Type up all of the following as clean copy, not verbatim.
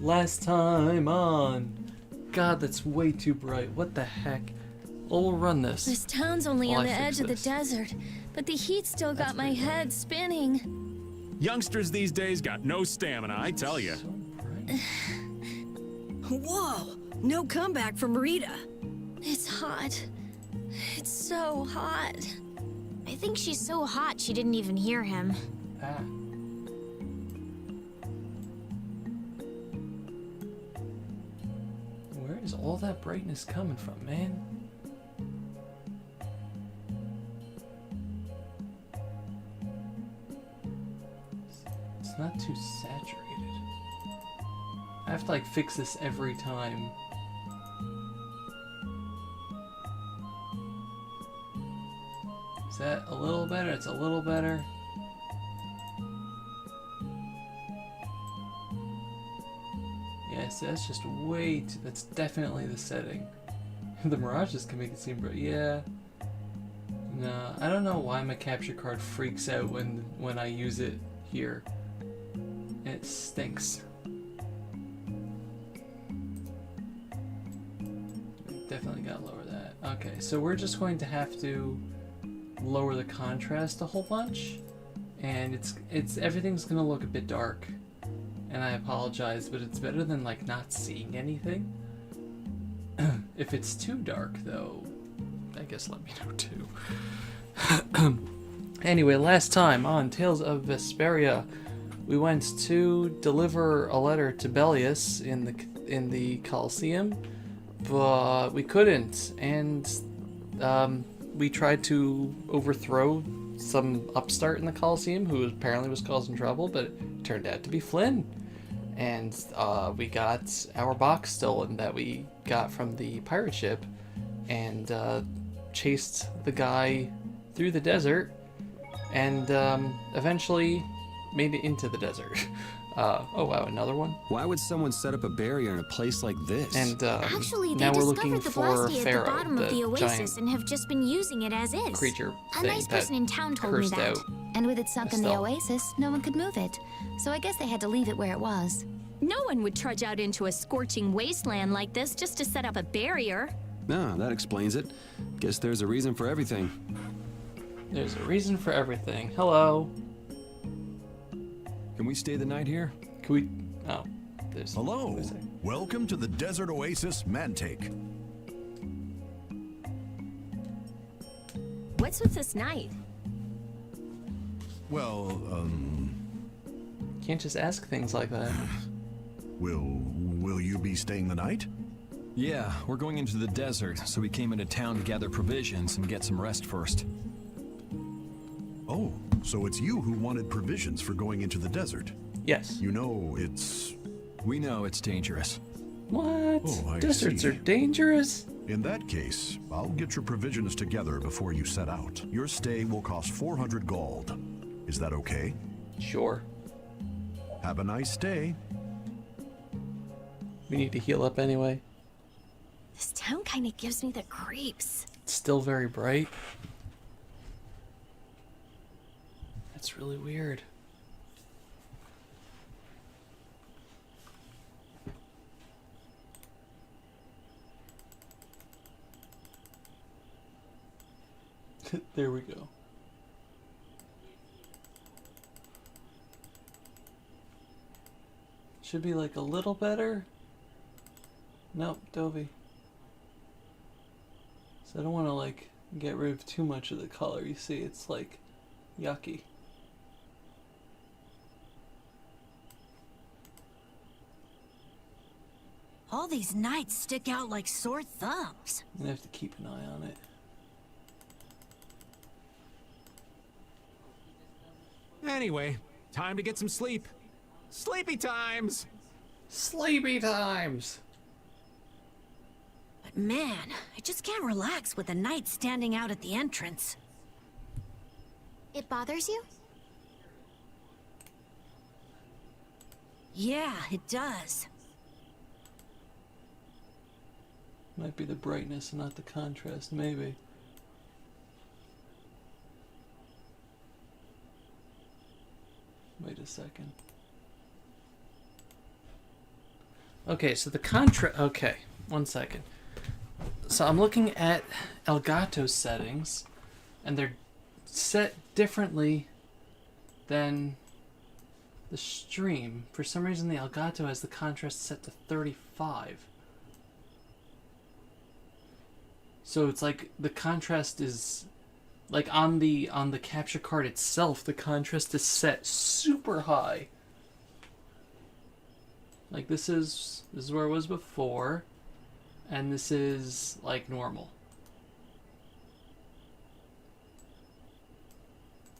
Last time on. God, that's way too bright. What the heck? Well, we'll run this. This town's only while on I the fix edge of the this. desert, but the heat still got my head spinning. Youngsters these days got no stamina, I tell you. So bright. Whoa, no comeback from Rita. It's hot. It's so hot. I think she's so hot she didn't even hear him. Ah. Where is all that brightness coming from, man? It's not too saturated. I have to like fix this every time. Is that a little better? It's a little better. Yes, that's just way too, that's definitely the setting. The mirages can make it seem bright. Yeah. No, I don't know why my capture card freaks out when I use it here. It stinks. Definitely gotta lower that. Okay, so we're just going to have to lower the contrast a whole bunch, and it's everything's gonna look a bit dark, and I apologize, but it's better than like not seeing anything. If it's too dark though, I guess let me know too. Anyway, last time on Tales of Vesperia, we went to deliver a letter to Bellius in the Colosseum, but we couldn't, and we tried to overthrow some upstart in the Colosseum who apparently was causing trouble, but it turned out to be Flynn. And we got our box stolen that we got from the pirate ship, and chased the guy through the desert, and eventually made it into the desert. Oh wow, another one. Why would someone set up a barrier in a place like this? And Actually, they now we're looking discovered the for Blasty at Pharaoh, the bottom of the oasis giant and have just been using it as is. creature A thing nice that person in town told me cursed that. out And with it sunk in the Estelle. oasis, no one could move it. So I guess they had to leave it where it was. No one would trudge out into a scorching wasteland like this just to set up a barrier. Ah, that explains it. Guess there's a reason for everything. There's a reason for everything. Hello. Can we stay the night here? Can we? Oh, there's. Hello. what is it? Welcome to the Desert Oasis Mantake. What's with this night? Well, Can't just ask things like that. will you be staying the night? Yeah, we're going into the desert, so we came into town to gather provisions and get some rest first. Oh, so it's you who wanted provisions for going into the desert. Yes. You know, it's... We know it's dangerous. What? Oh, I Deserts see. are dangerous? In that case, I'll get your provisions together before you set out. Your stay will cost 400 gold. Is that okay? Sure. Have a nice day. We need to heal up anyway. This town kind of gives me the creeps. It's still very bright. That's really weird. There we go. Should be like a little better. Nope, Dovey. So I don't want to like get rid of too much of the color. You see, it's like yucky. All these nights stick out like sore thumbs. I'm gonna have to keep an eye on it. Anyway, time to get some sleep. Sleepy times! Sleepy times! But man, I just can't relax with the night standing out at the entrance. It bothers you? Yeah, it does. Might be the brightness and not the contrast, maybe. Wait a second. Okay, so okay, 1 second. So I'm looking at Elgato's settings, and they're set differently than the stream. For some reason, the Elgato has the contrast set to 35. So it's like the contrast is like on the capture card itself, the contrast is set super high. Like this is where it was before, and this is like normal.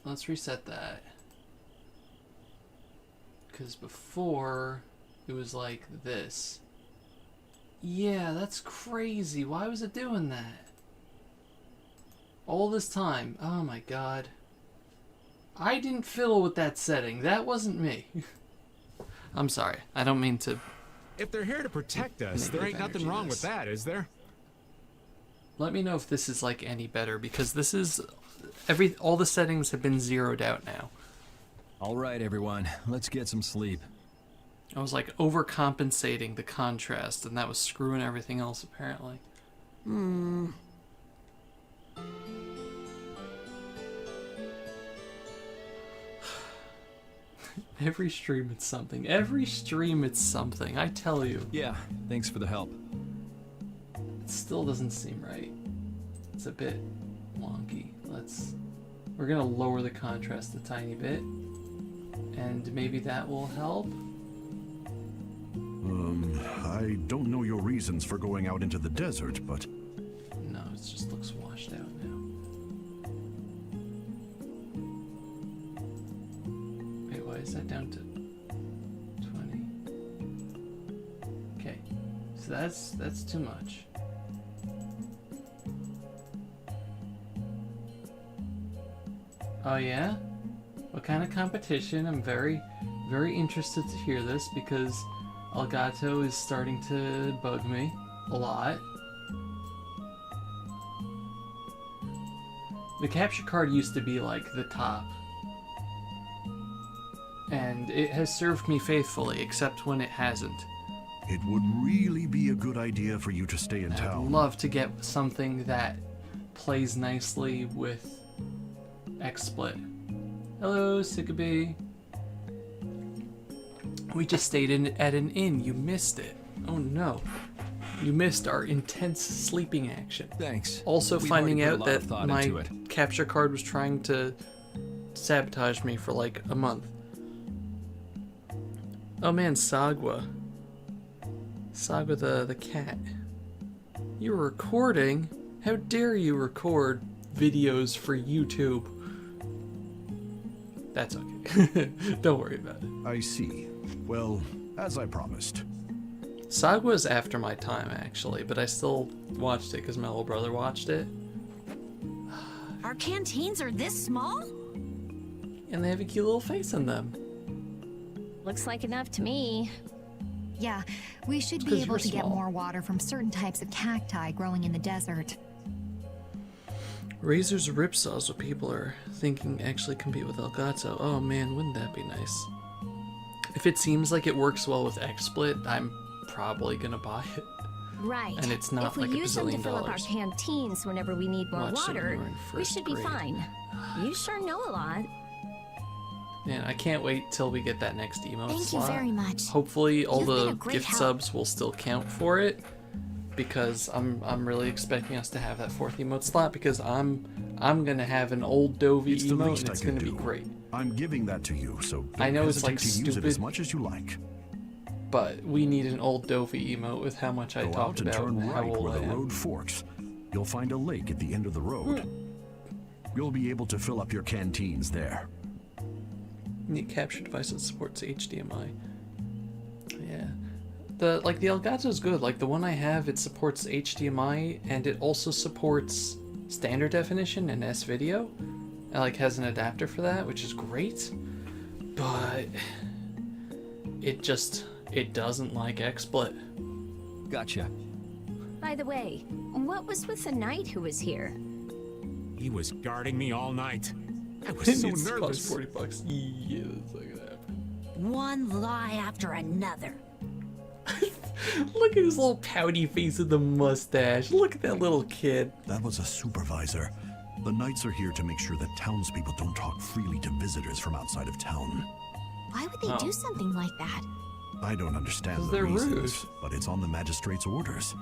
Let's reset that. Because before it was like this. Yeah, that's crazy. Why was it doing that? All this time. Oh my god. I didn't fiddle with that setting. That wasn't me. I'm sorry. I don't mean to. If they're here to protect us, there ain't nothing wrong with that, is there? Let me know if this is like any better, because this is all the settings have been zeroed out now. All right, everyone, let's get some sleep. I was like overcompensating the contrast, and that was screwing everything else apparently. Every stream it's something. Every stream it's something. I tell you. Yeah, thanks for the help. It still doesn't seem right. It's a bit wonky. We're gonna lower the contrast a tiny bit, and maybe that will help. I don't know your reasons for going out into the desert, but... No, it just looks washed out now. Wait, why is that down to 20? Okay, so that's too much. Oh yeah? What kind of competition? I'm very, very interested to hear this, because Elgato is starting to bug me a lot. The capture card used to be like the top, and it has served me faithfully, except when it hasn't. It would really be a good idea for you to stay in town. I'd love to get something that plays nicely with XSplit. Hello, Sickabee. We just stayed at an inn. You missed it. Oh no. You missed our intense sleeping action. Thanks. Also We've finding already put a out lot of that thought my into it. capture card was trying to sabotage me for like a month. Oh man, Sagwa. Sagwa the cat. You were recording? How dare you record videos for YouTube? That's okay. Don't worry about it. I see. Well, as I promised. Sagwa's after my time, actually, but I still watched it because my little brother watched it. Our canteens are this small? And they have a cute little face in them. Looks like enough to me. Yeah, we should 'cause be able you're to get small. more water from certain types of cacti growing in the desert. Razor's ripsaws, what people are thinking actually compete with Elgato. Oh man, wouldn't that be nice? If it seems like it works well with XSplit, I'm probably gonna buy it. Right. And it's not if we like a use them to bazillion fill up our dollars. canteens whenever we need more Watch it water, when we're in we first should be grade. fine. You sure know a lot. Man, I can't wait till we get that next emote Thank slot. you very much. Hopefully all You've been the a great gift help. subs will still count for it, because I'm really expecting us to have that 4th emote slot, because I'm gonna have an old Dovey It's the emote least and I it's can gonna be do. great. I'm giving that to you, so don't I know it's, hesitate like, to use it stupid. as much as you like. But we need an old Dovey emote with how much I Go out talked and about turn how right old where I the am. road forks. You'll find a lake at the end of the road. You'll be able to fill up your canteens there. Need capture device that supports HDMI. Yeah. The Elgato is good. Like the one I have, it supports HDMI and it also supports standard definition and S-video. It like has an adapter for that, which is great. But it doesn't like XSplit. Gotcha. By the way, what was with the knight who was here? He was guarding me all night. I was It so needs to cost nervous. $40. Yeah, that's not gonna happen. One lie after another. Look at his little pouty face with the mustache. Look at that little kid. That was a supervisor. The knights are here to make sure that townspeople don't talk freely to visitors from outside of town. Why would they do something like that? I don't understand 'Cause the they're reasons, rude. but it's on the magistrate's orders.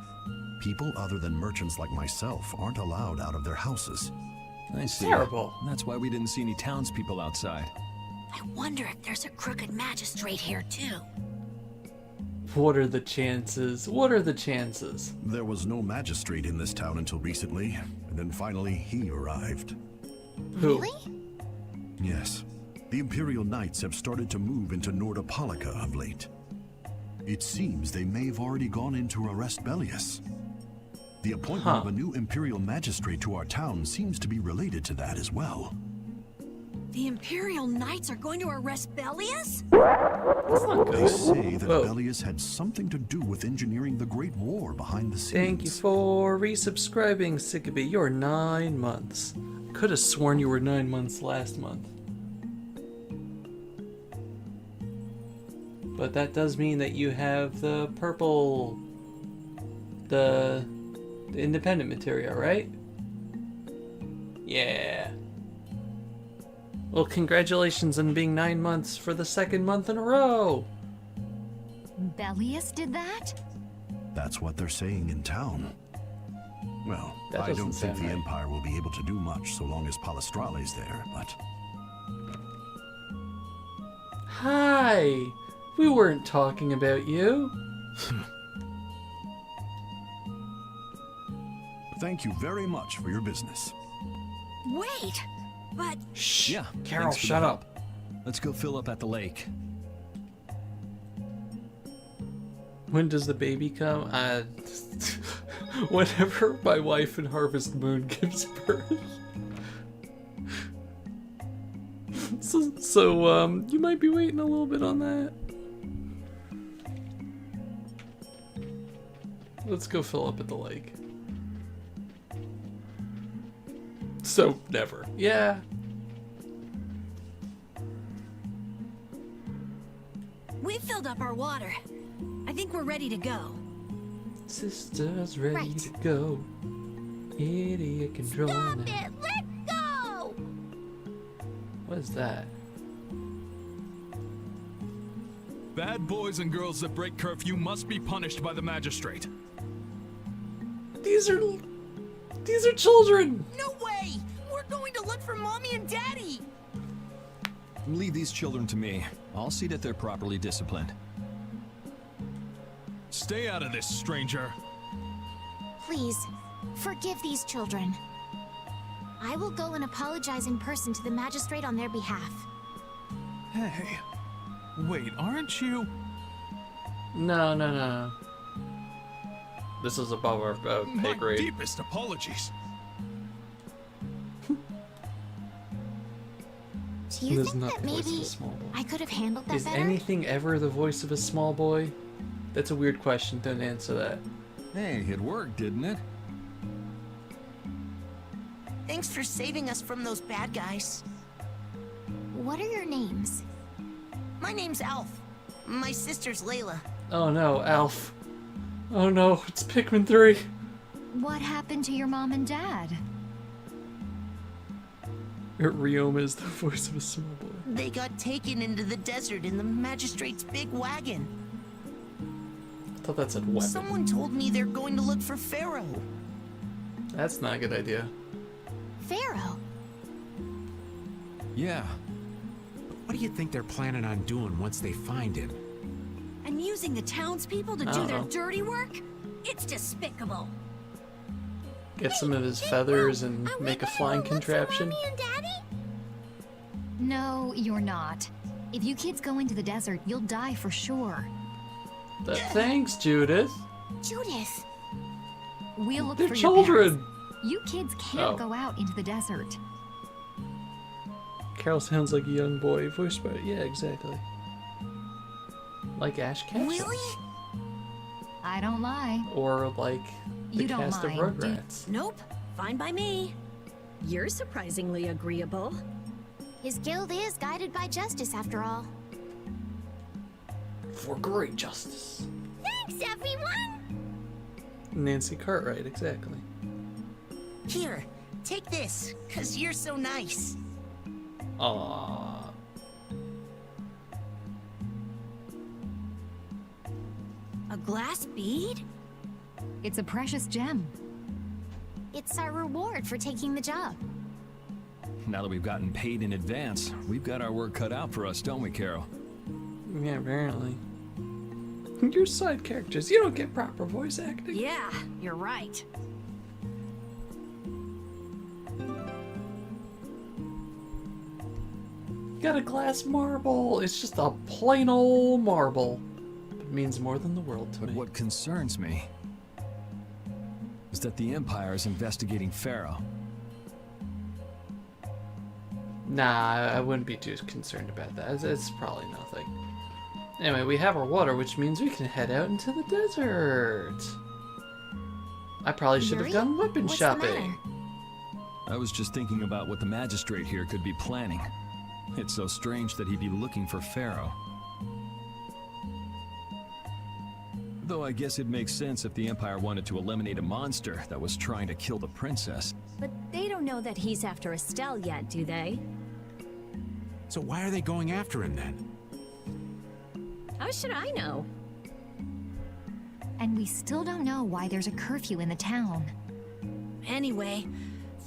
People other than merchants like myself aren't allowed out of their houses. I see. Terrible. That's why we didn't see any townspeople outside. I wonder if there's a crooked magistrate here, too. What are the chances? What are the chances? There was no magistrate in this town until recently, and then finally he arrived. Who? Really? Yes, the Imperial Knights have started to move into Nordopolica of late. It seems they may have already gone in to arrest Bellius. The appointment of a new Imperial magistrate to our town seems to be related to that as well. The Imperial Knights are going to arrest Bellius? That's not They good. say that Whoa. Bellius had something to do with engineering the Great War behind the scenes. Thank you for resubscribing, Sickabee. You're 9 months. Could have sworn you were 9 months last month. But that does mean that you have the purple, the independent material, right? Yeah. Well, congratulations on being 9 months for the second month in a row. Bellius did that? That's what they're saying in town. Well, That I doesn't don't think sound the right. Empire will be able to do much so long as Palestrale's there, but... Hi! We weren't talking about you. Thank you very much for your business. Wait, but Shh! Yeah. Carol, thanks for the shut help. up. Let's go fill up at the lake. When does the baby come? Whenever my wife in Harvest Moon gives birth. So, you might be waiting a little bit on that. Let's go fill up at the lake. So, never. Yeah. we filled up our water. I think we're ready to go. Sister's ready Right. to go. Idiot control Stop now. it! Let go! What is that? Bad boys and girls that break curfew must be punished by the magistrate. These are children. No way! We're going to look for Mommy and Daddy! Leave these children to me. I'll see that they're properly disciplined. Stay out of this, stranger. Please, forgive these children. I will go and apologize in person to the magistrate on their behalf. Hey. Wait, aren't you? No. This is above our pay My grade. deepest apologies. Do you This is think not that the voice of maybe a small boy. I could have handled that Is better? anything ever the voice of a small boy? That's a weird question. Don't answer that. Hey, it worked, didn't it? Thanks for saving us from those bad guys. What are your names? My name's Alf. My sister's Layla. Oh no, Alf. Oh no, it's Pikmin 3. What happened to your mom and dad? Ryoma is the voice of a small boy. They got taken into the desert in the magistrate's big wagon. I thought that said weapon. Someone told me they're going to look for Pharaoh. That's not a good idea. Pharaoh. Yeah. What do you think they're planning on doing once they find him? And using the townspeople to I do don't their know. dirty work? It's despicable. Get some of his feathers and Are we make a gonna flying look for contraption. Mommy and Daddy? No, you're not. If you kids go into the desert, you'll die for sure. Thanks, Judith. Judith. We'll look They're for your children. parents. You kids can't Oh. go out into the desert. Carol sounds like a young boy, voiced by yeah, exactly. Like Ash Ketchum. Really? I don't lie. Or like the You don't cast of mind, do you? Rugrats. Nope. Fine by me. You're surprisingly agreeable. His guild is guided by justice, after all. For great justice. Thank Thanks, everyone! Nancy Cartwright, exactly. Here, take this, 'cause you're so nice. Aww. A glass bead? It's a precious gem. It's our reward for taking the job. Now that we've gotten paid in advance, we've got our work cut out for us, don't we, Carol? Yeah, apparently. You're side characters. You don't get proper voice acting. Yeah, you're right. Got a glass marble. It's just a plain old marble. It means more than the world to But me. what concerns me is that the Empire is investigating Pharaoh. Nah, I wouldn't be too concerned about that. It's probably nothing. Anyway, we have our water, which means we can head out into the desert. I probably should have Yuri? gone weapon What's the shopping. matter? I was just thinking about what the magistrate here could be planning. It's so strange that he'd be looking for Pharaoh. Though I guess it makes sense if the Empire wanted to eliminate a monster that was trying to kill the princess. But they don't know that he's after Estelle yet, do they? So why are they going after him then? How should I know? And we still don't know why there's a curfew in the town. Anyway,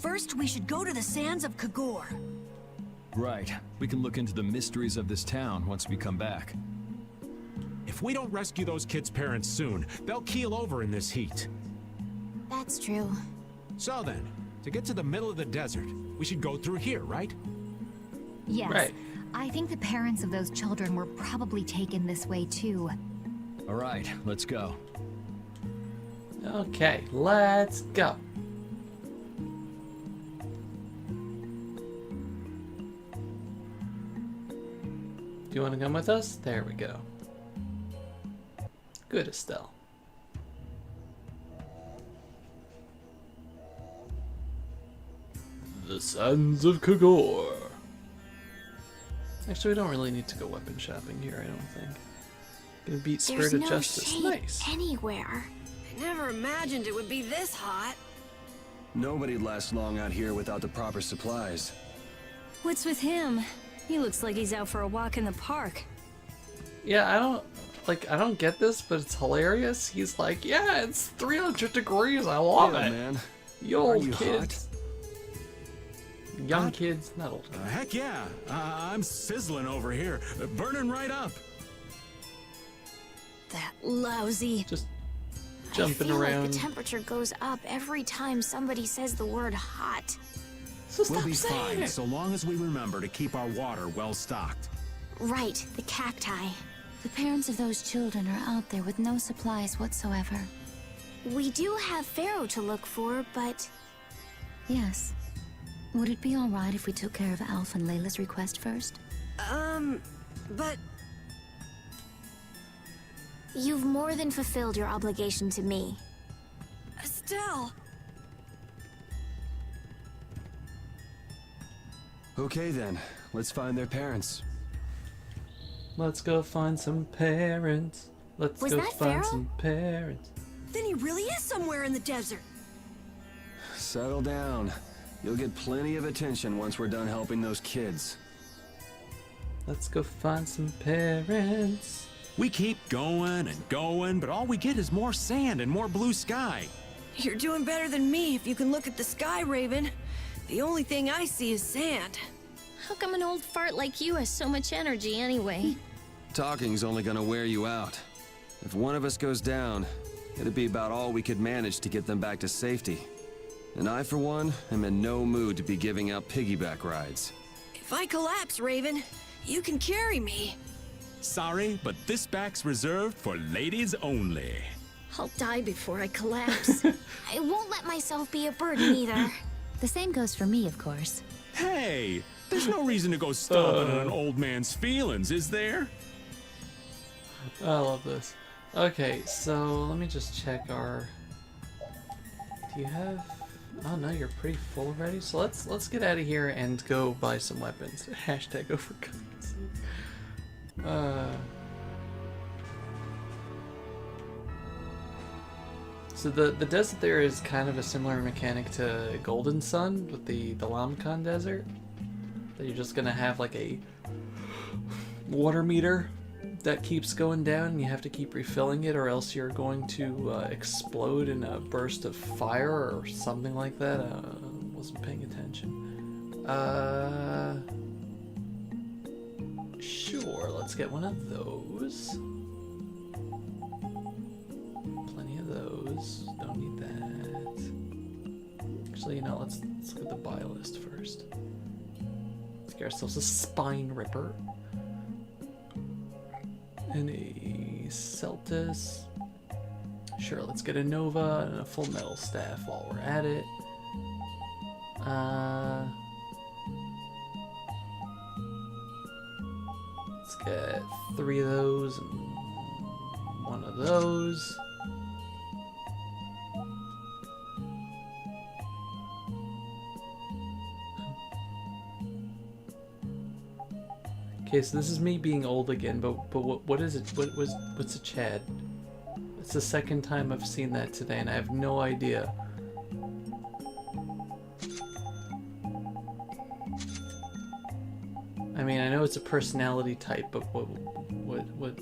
first we should go to the sands of Kagor. Right. We can look into the mysteries of this town once we come back. If we don't rescue those kids' parents soon, they'll keel over in this heat. That's true. So then, to get to the middle of the desert, we should go through here, right? Yes. Right. I think the parents of those children were probably taken this way too. All right, let's go. Okay, let's go. Do you want to come with us? There we go. Good, Estelle. The Sands of Kagor. Actually, we don't really need to go weapon shopping here, I don't think. Gonna beat There's Spirit of no Justice. shade Nice. anywhere. I never imagined it would be this hot. Nobody'd last long out here without the proper supplies. What's with him? He looks like he's out for a walk in the park. Yeah, I don't get this, but it's hilarious. He's like, yeah, it's 300 degrees. I love Yeah, it. man. You Are old you kids. Young Hot? kids, not old kids. Heck yeah! I'm sizzling over here, burning right up. That lousy. Just I jumping feel around. like the temperature goes up every time somebody says the word hot. So We'll stop be saying fine, it. so long as we remember to keep our water well stocked. Right, the cacti. The parents of those children are out there with no supplies whatsoever. We do have Pharaoh to look for, but Yes. Would it be alright if we took care of Alf and Layla's request first? But you've more than fulfilled your obligation to me. Estelle, Okay then, let's find their parents. Let's go find some parents. Let's Was go that find Pharaoh? some parents. then he really is somewhere in the desert. Settle down. You'll get plenty of attention once we're done helping those kids. Let's go find some parents. We keep going and going, but all we get is more sand and more blue sky. You're doing better than me if you can look at the sky, Raven. The only thing I see is sand. How come an old fart like you has so much energy anyway? Talking's only gonna wear you out. If one of us goes down, it'd be about all we could manage to get them back to safety. And I, for one, am in no mood to be giving out piggyback rides. If I collapse, Raven, you can carry me. Sorry, but this back's reserved for ladies only. I'll die before I collapse. I won't let myself be a burden either. The same goes for me, of course. Hey, there's no reason to go stomping on an old man's feelings, is there? I love this. Okay, so let me just check our. Do you have? Oh no, you're pretty full already. So let's get out of here and go buy some weapons. Hashtag overcooking. So the desert there is kind of a similar mechanic to Golden Sun with the Lamkan Desert. That you're just gonna have like a water meter that keeps going down and you have to keep refilling it or else you're going to explode in a burst of fire or something like that. Wasn't paying attention. Sure, let's get one of those. Plenty of those. Don't need that. Actually, you know, let's look at the buy list first. Let's get ourselves a Spine Ripper. And a Celtis. Sure, let's get a Nova and a Full Metal Staff while we're at it. Let's get 3 of those and 1 of those. Okay, so this is me being old again, but what is it? What's a Chad? It's the second time I've seen that today, and I have no idea. I mean, I know it's a personality type, but what?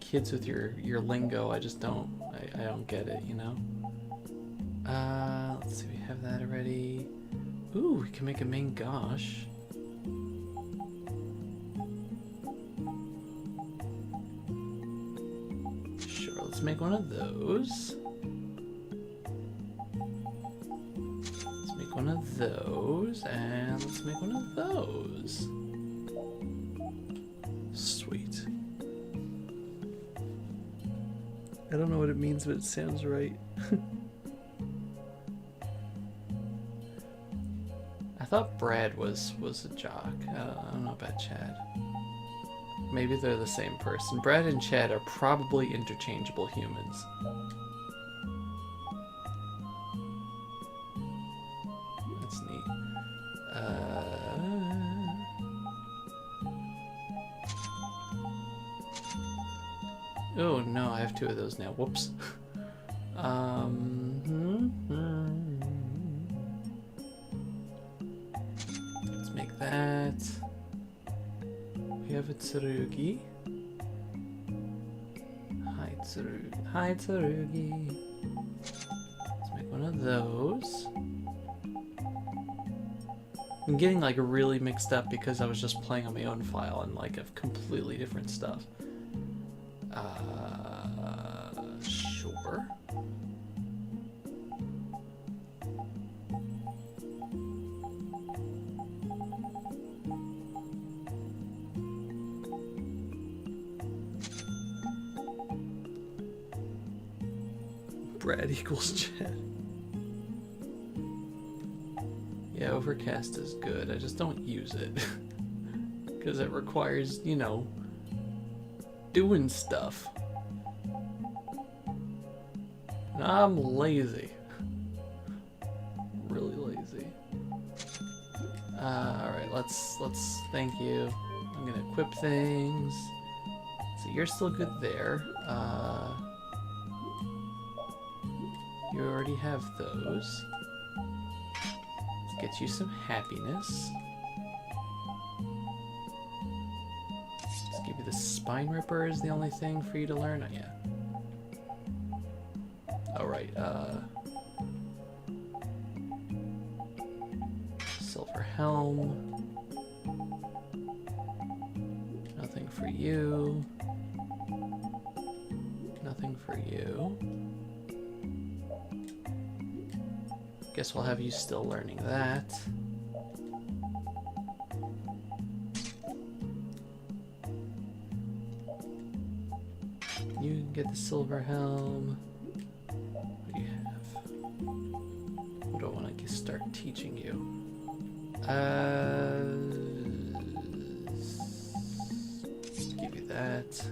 Kids with your lingo, I just don't. I don't get it, you know. Let's see, we have that already. Ooh, we can make a main gosh. Sure, let's make one of those. Let's make one of those, and let's make one of those. Sweet. I don't know what it means, but it sounds right. I thought Brad was a jock. I don't know about Chad. Maybe they're the same person. Brad and Chad are probably interchangeable humans. That's neat. Oh no, I have 2 of those now. Whoops. Let's make that. We have a Tsurugi. Hi Tsurugi. Hi Tsurugi. Let's make one of those. I'm getting like really mixed up because I was just playing on my own file and like of completely different stuff. Sure. Brad equals Chad. Yeah, Overcast is good. I just don't use it. Because it requires, you know, doing stuff. And I'm lazy. Really lazy. Alright, let's thank you. I'm gonna equip things. So you're still good there. You already have those. Let's get you some happiness. Let's give you the Spine Ripper is the only thing for you to learn. Oh, yeah. Alright, Silver Helm. Nothing for you. Nothing for you. Guess we'll have you still learning that. You can get the Silver Helm. What do you have? What do I want to start teaching you? Give you that.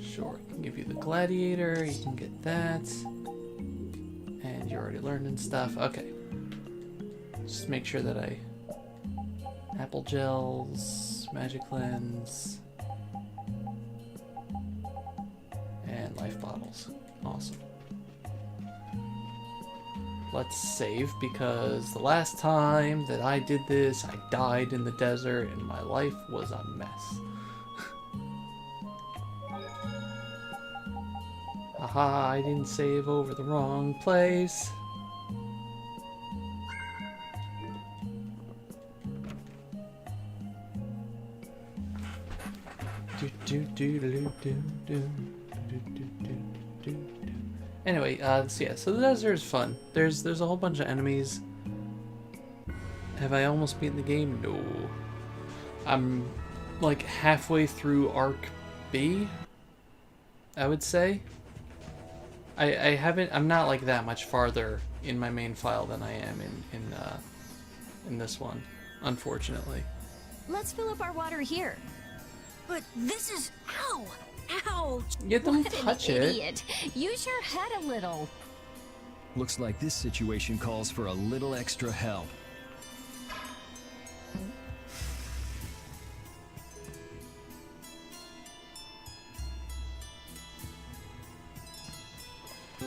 Sure, I can give you the Gladiator. You can get that. And you're already learning stuff. Okay. Just make sure that I Apple gels, magic lens, and life bottles. Awesome. Let's save, because the last time that I did this, I died in the desert and my life was a mess. Haha, I didn't save over the wrong place. Anyway, so yeah, so the desert is fun. There's a whole bunch of enemies. Have I almost beaten the game? No. I'm like halfway through Arc B, I would say. I haven't. I'm not like that much farther in my main file than I am in this one, unfortunately. Let's fill up our water here. But this is... Ow! Ouch! Get them What touch an it. idiot. Use your head a little. Looks like this situation calls for a little extra help.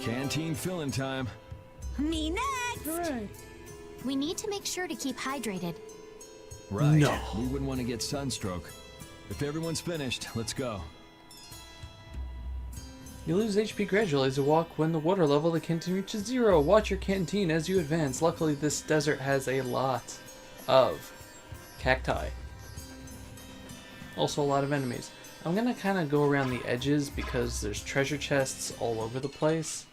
Canteen filling time. Me next! Hooray. We need to make sure to keep hydrated. Right. No. We wouldn't want to get sunstroke. If everyone's finished, let's go. You lose HP gradually as you walk when the water level of the canteen reaches 0. Watch your canteen as you advance. Luckily, this desert has a lot of cacti. Also a lot of enemies. I'm gonna kind of go around the edges because there's treasure chests all over the place.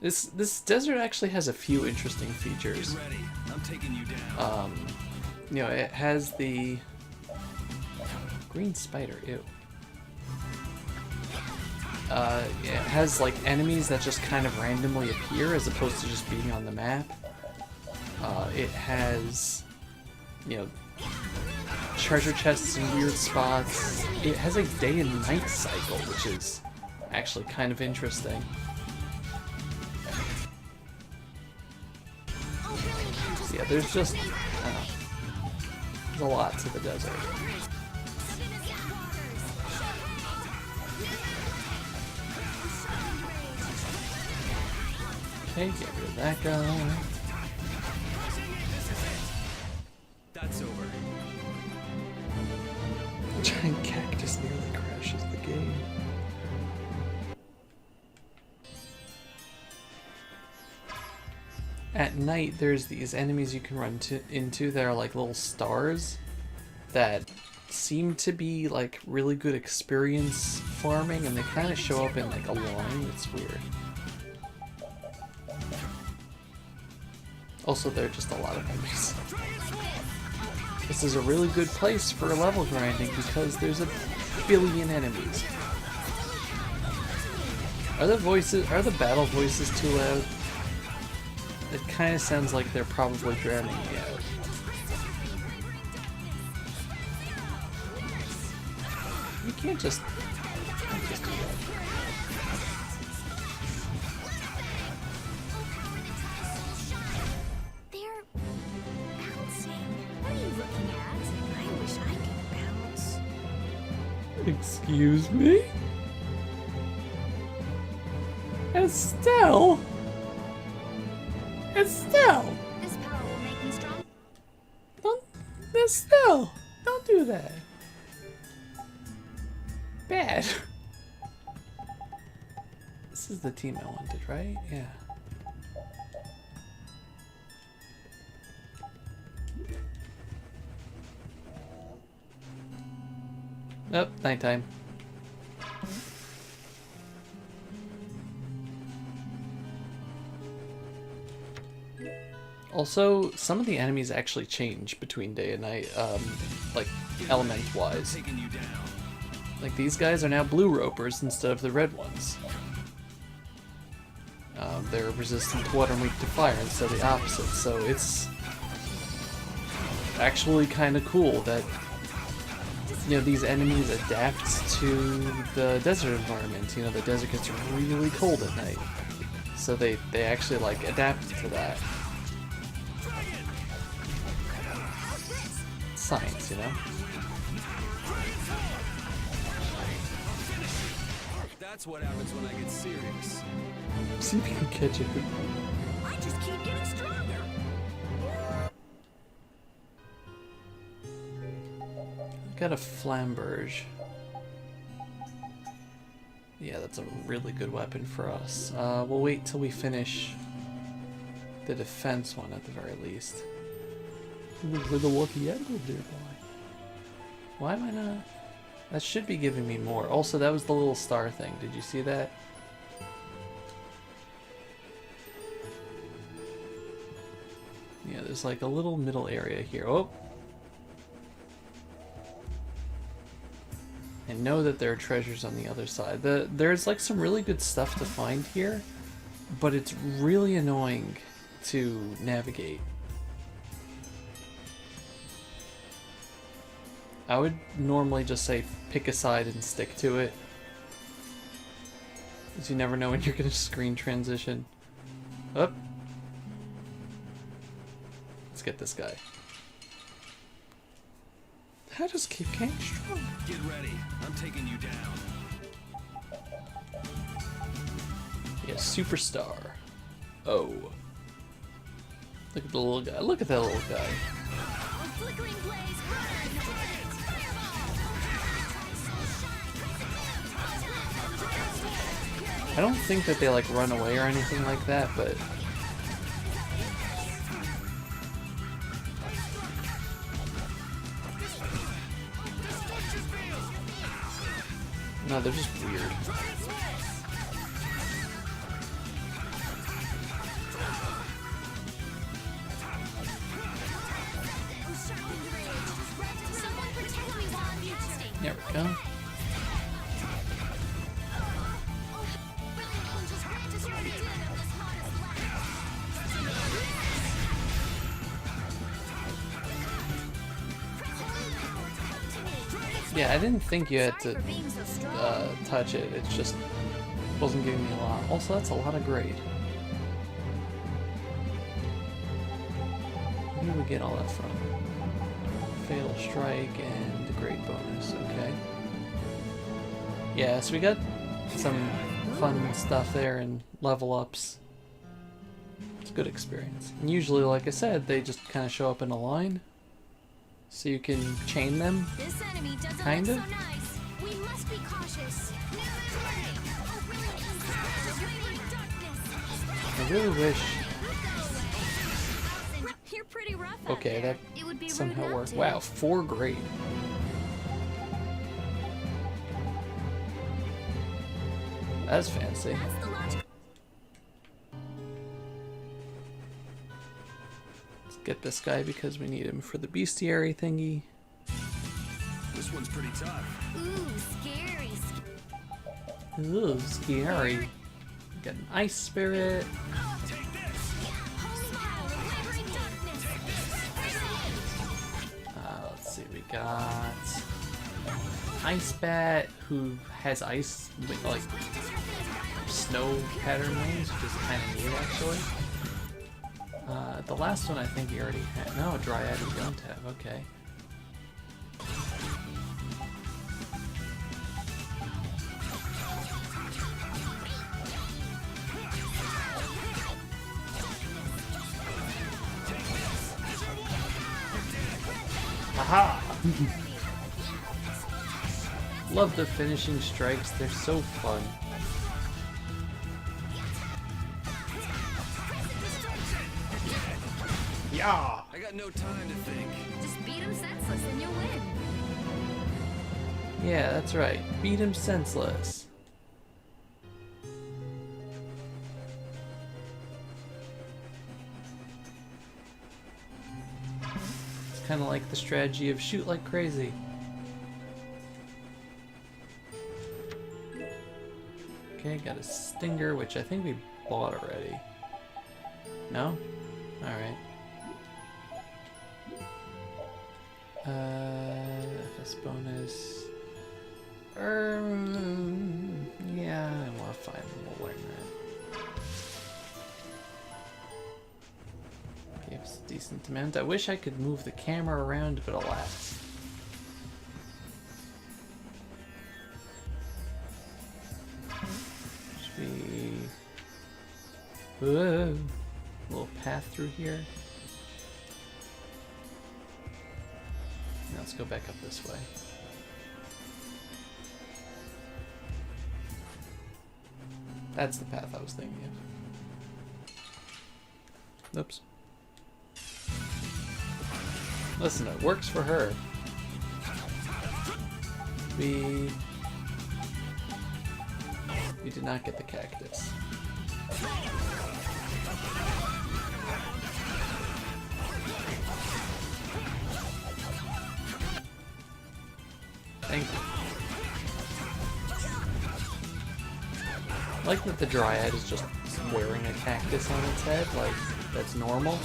This desert actually has a few interesting features. Get ready. I'm taking you down. You know, it has the green spider. Ew. It has like enemies that just kind of randomly appear as opposed to just being on the map. It has, you know, treasure chests in weird spots. It has a day and night cycle, which is actually kind of interesting. So yeah, there's just, there's a lot to the desert. Okay, get rid of that guy. That's over. Giant cactus nearly crashes the game. At night, there's these enemies you can run into that are like little stars that seem to be like really good experience farming, and they kind of show up in like a line. It's weird. Also, there are just a lot of enemies. This is a really good place for level grinding because there's a billion enemies. Are the battle voices too loud? It kind of sounds like they're probably drowning me out. You can't just do that. They're bouncing. What are you looking at? I wish I could bounce. Excuse me? Estelle? Estelle! This power will make me strong. Don't... Estelle! Don't do that. Bad. This is the team I wanted, right? Yeah. Nope, nighttime. Also, some of the enemies actually change between day and night, like element-wise. Like these guys are now blue ropers instead of the red ones. They're resistant to water and weak to fire instead of the opposite, so it's actually kind of cool that, you know, these enemies adapt to the desert environment. You know, the desert gets really cold at night, so they actually like adapt to that. Science, you know? That's what happens when I get serious. See if you can catch it. I just keep getting stronger. Got a flamberge. Yeah, that's a really good weapon for us. We'll wait till we finish the defense one at the very least. With the lucky angle, dear boy. Why am I not? That should be giving me more. Also, that was the little star thing. Did you see that? Yeah, there's like a little middle area here. Oh! And know that there are treasures on the other side. There's like some really good stuff to find here, but it's really annoying to navigate. I would normally just say pick a side and stick to it, because you never know when you're going to screen transition. Up. Let's get this guy. I just keep getting strong. Get ready. I'm taking you down. Yeah, superstar. Oh. Look at the little guy. Look at that little guy. I don't think that they like run away or anything like that, but no, they're just weird. There we go. Yeah, I didn't think you had to touch it. It just wasn't giving me a lot. Also, that's a lot of grade. Where did we get all that from? Fatal Strike and the grade bonus. Okay. Yeah, so we got some fun stuff there and level ups. It's a good experience. And usually, like I said, they just kind of show up in a line. So you can chain them, kind of. We must be cautious. I really wish. You're pretty rough. Okay, that somehow worked. Wow, 4 grade. That's fancy. Get this guy because we need him for the bestiary thingy. This one's pretty tough. Ooh, scary. Ooh, scary. Got an ice spirit. Let's see, we got Ice Bat, who has ice, like snow pattern wings, which is kind of neat actually. The last one I think you already had. No, Dryad you don't have. Okay. Aha! Love the finishing strikes. They're so fun. Yeah! I got no time to think. Just beat him senseless and you'll win. Yeah, that's right. Beat him senseless. It's kind of like the strategy of shoot like crazy. Okay, got a stinger, which I think we bought already. No? Alright. FS bonus. Yeah, we're fine. We'll learn that. Gives decent amount. I wish I could move the camera around, but alas. Should be... Whoa. A little path through here. Now let's go back up this way. That's the path I was thinking of. Oops. Listen, it works for her. We did not get the cactus. Thank you. I like that the Dryad is just wearing a cactus on its head, like, that's normal.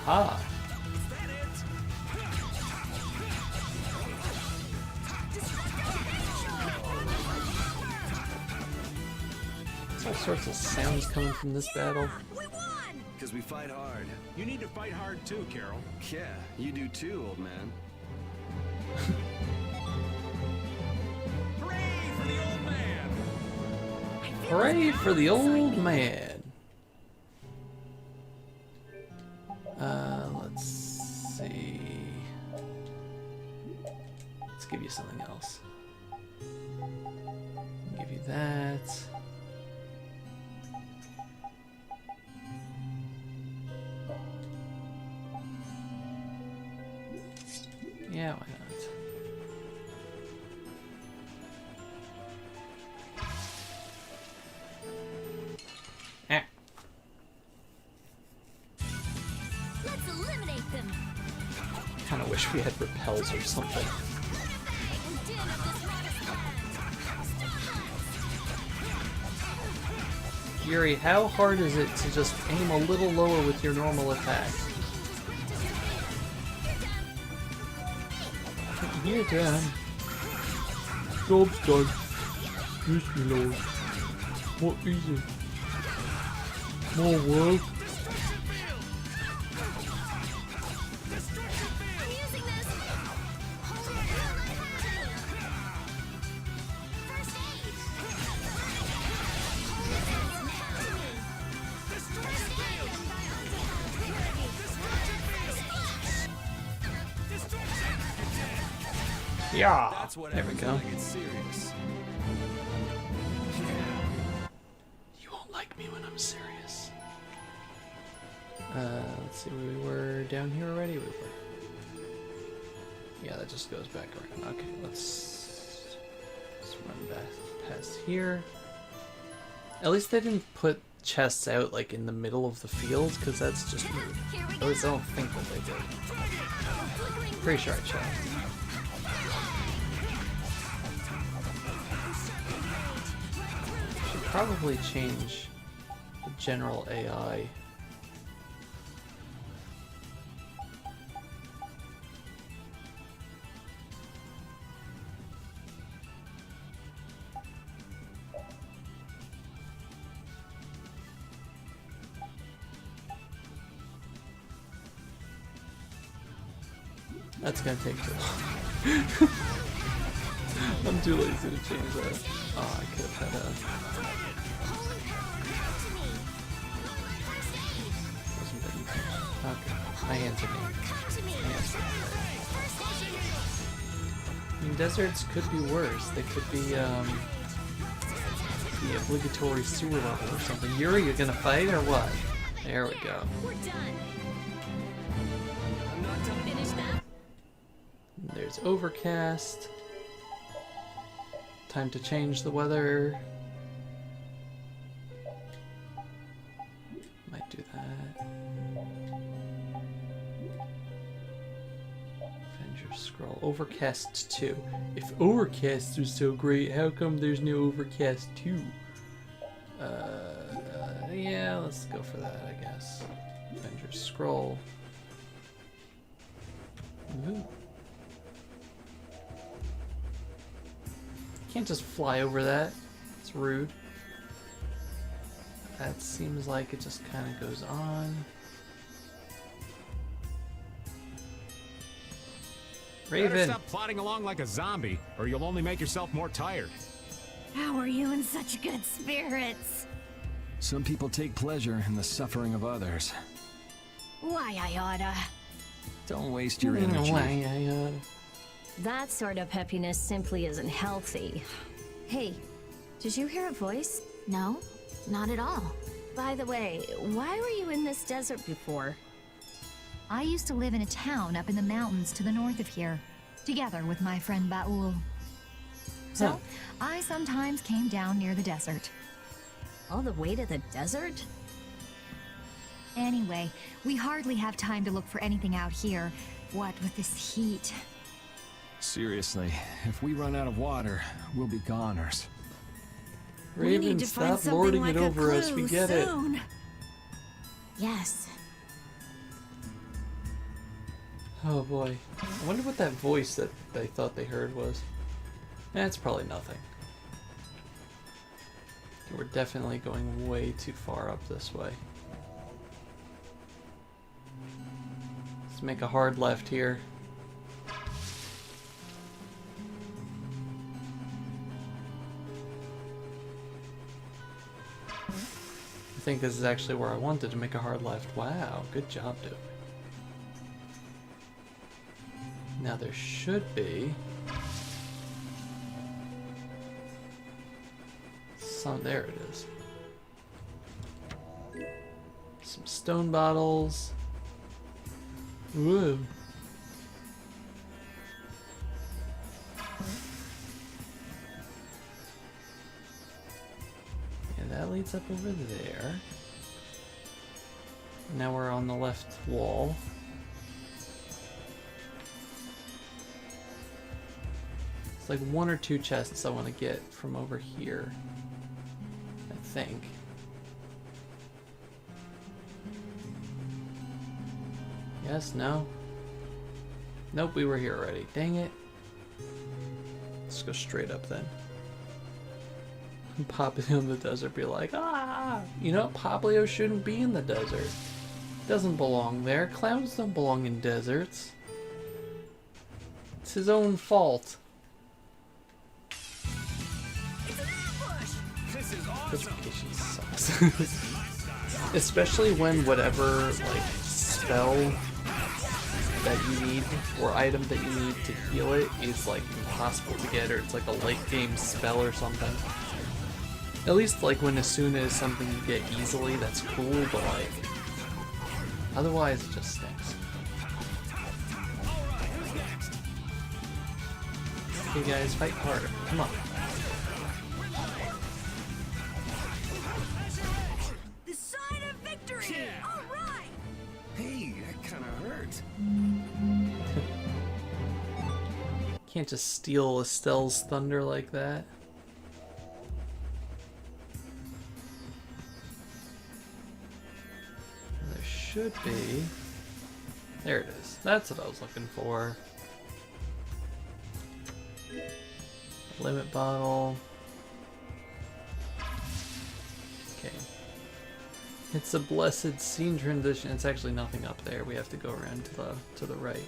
Aha! There's all sorts of sounds coming from this battle. Because we fight hard. You need to fight hard too, Carol. Yeah, you do too, old man. Hooray for the old man! Hooray for the old man! Let's see. Let's give you something else. Give you that. Yeah, why not? Ah. Let's eliminate them. Kind of wish we had repels or something. Yuri, how hard is it to just aim a little lower with your normal attack? You're done. Job's done. Yes, my lord. What is it? More work? Yeah, That's what there we go. It's serious. You won't like me when I'm serious. Let's see, we were down here already? We were. Yeah, that just goes back around. Okay, let's run back past here. At least they didn't put chests out like in the middle of the field, because that's just rude. At least I don't think that they did. Pretty sure I checked. Should probably change the general AI. That's gonna take too long. I'm too lazy to change that. Oh, I could have had a... Wasn't that easy. Okay, my hands are being... I mean, deserts could be worse. They could be, the obligatory sewer level or something. Yuri, you're gonna fight or what? There we go. We're done. There's overcast. Time to change the weather. Might do that. Avenger scroll. Overcast 2. If Overcast was so great, how come there's no Overcast 2? Yeah, let's go for that, I guess. Avengers Scroll. Ooh. Can't just fly over that. It's rude. That seems like it just kind of goes on. Raven! Better stop plodding along like a zombie, or you'll only make yourself more tired. How are you in such good spirits? Some people take pleasure in the suffering of others. Why, I oughta. Don't waste your energy. That sort of peppiness simply isn't healthy. Hey, did you hear a voice? No, not at all. By the way, why were you in this desert before? I used to live in a town up in the mountains to the north of here, together with my friend Baul. So, I sometimes came down near the desert. All the way to the desert? Anyway, we hardly have time to look for anything out here. What with this heat? Seriously, if we run out of water, we'll be goners. We need Raven, to find stop something lording like it a over us. We clue get it. soon. Yes. Oh boy. I wonder what that voice that they thought they heard was. That's probably nothing. We're definitely going way too far up this way. Let's make a hard left here. I think this is actually where I wanted to make a hard left. Wow, good job, dude. Now there should be some, there it is. Some stone bottles. Woo. And that leads up over there. Now we're on the left wall. It's like one or two chests I want to get from over here, I think. Yes, no? Nope, we were here already. Dang it. Let's go straight up then. Pop it in the desert, be like, ah! You know, Poplio shouldn't be in the desert. Doesn't belong there. Clowns don't belong in deserts. It's his own fault. Justification sucks. Especially when whatever, like, spell that you need or item that you need to heal it is, like, impossible to get, or it's like a late game spell or something. At least, like, when as soon as something you get easily, that's cool, but, like, otherwise it just stinks. Okay guys, fight harder. Come on. Can't just steal Estelle's thunder like that. There should be. There it is. That's what I was looking for. Limit bottle. Okay. It's a blessed scene transition. It's actually nothing up there. We have to go around to the right.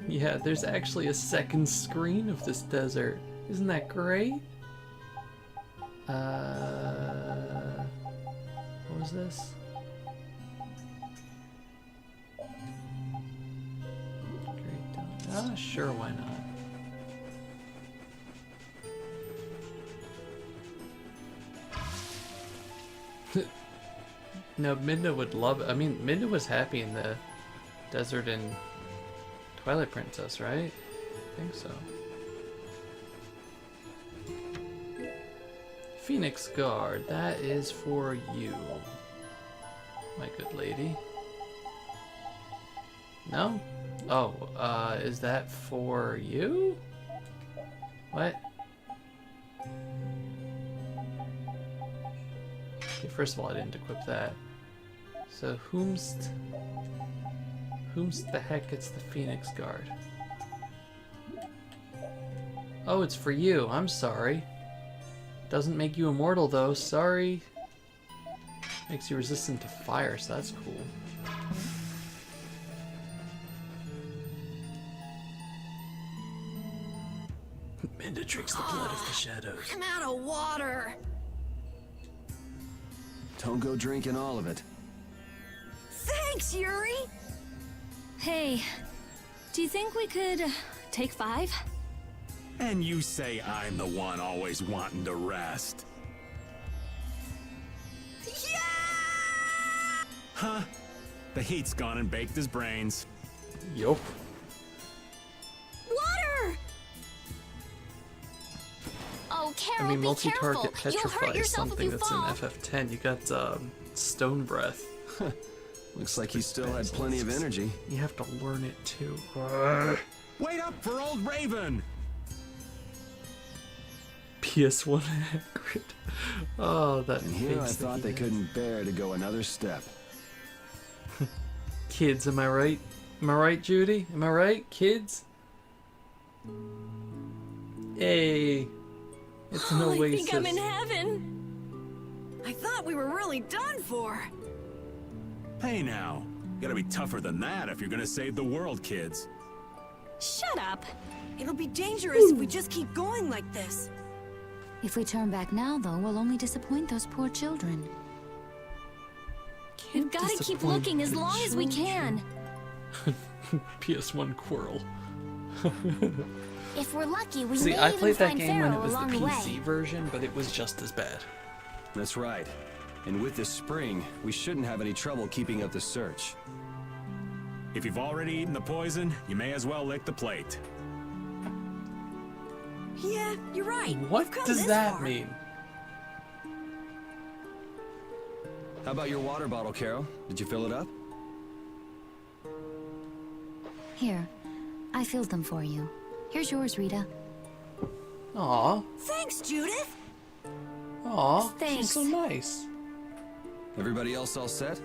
Yeah, there's actually a second screen of this desert. Isn't that great? What was this? Great Dawn. Ah, sure, why not? No, Midna would love it. I mean, Midna was happy in the desert in Twilight Princess, right? I think so. Phoenix Guard, that is for you, my good lady. No? Oh, is that for you? What? Okay, first of all, I didn't equip that. So whom's the heck gets the Phoenix Guard? Oh, it's for you. I'm sorry. Doesn't make you immortal though. Sorry. Makes you resistant to fire, so that's cool. Minda drinks the blood of the shadows. I'm out of water. Don't go drinking all of it. Thanks, Yuri. Hey, do you think we could take 5? And you say I'm the one always wanting to rest. Yeah! Huh? The heat's gone and baked his brains. Yup. Water! Oh, I Carol, mean, be multi-target careful. You'll petrify hurt is yourself if something you that's fall. in FF10. You got stone breath. Looks like he still had plenty of energy. You have to learn it too. Wait up for old Raven! PS1 accurate. Oh, that And here I face that thought he they has. couldn't bear to go another step. Kids, am I right? Am I right, Judy? Am I right, kids? Hey, it's an I oasis. think I'm in heaven. I thought we were really done for. Hey now, you gotta be tougher than that if you're gonna save the world, kids. Shut up. It'll be dangerous if we just keep going like this. If we turn back now, though, we'll only disappoint those poor children. We've got to keep looking as long as we can. PS1 Quirrell. If we're lucky, we See, may I even played that find game when it Pharaoh was the along the PC way. version, but it was just as bad. That's right. And with this spring, we shouldn't have any trouble keeping up the search. If you've already eaten the poison, you may as well lick the plate. Yeah, you're right. What We've come does this that far. mean? How about your water bottle, Carol? Did you fill it up? Here, I filled them for you. Here's yours, Rita. Aw, Thanks, Judith. aw, Thanks. she's so nice. Everybody else all set?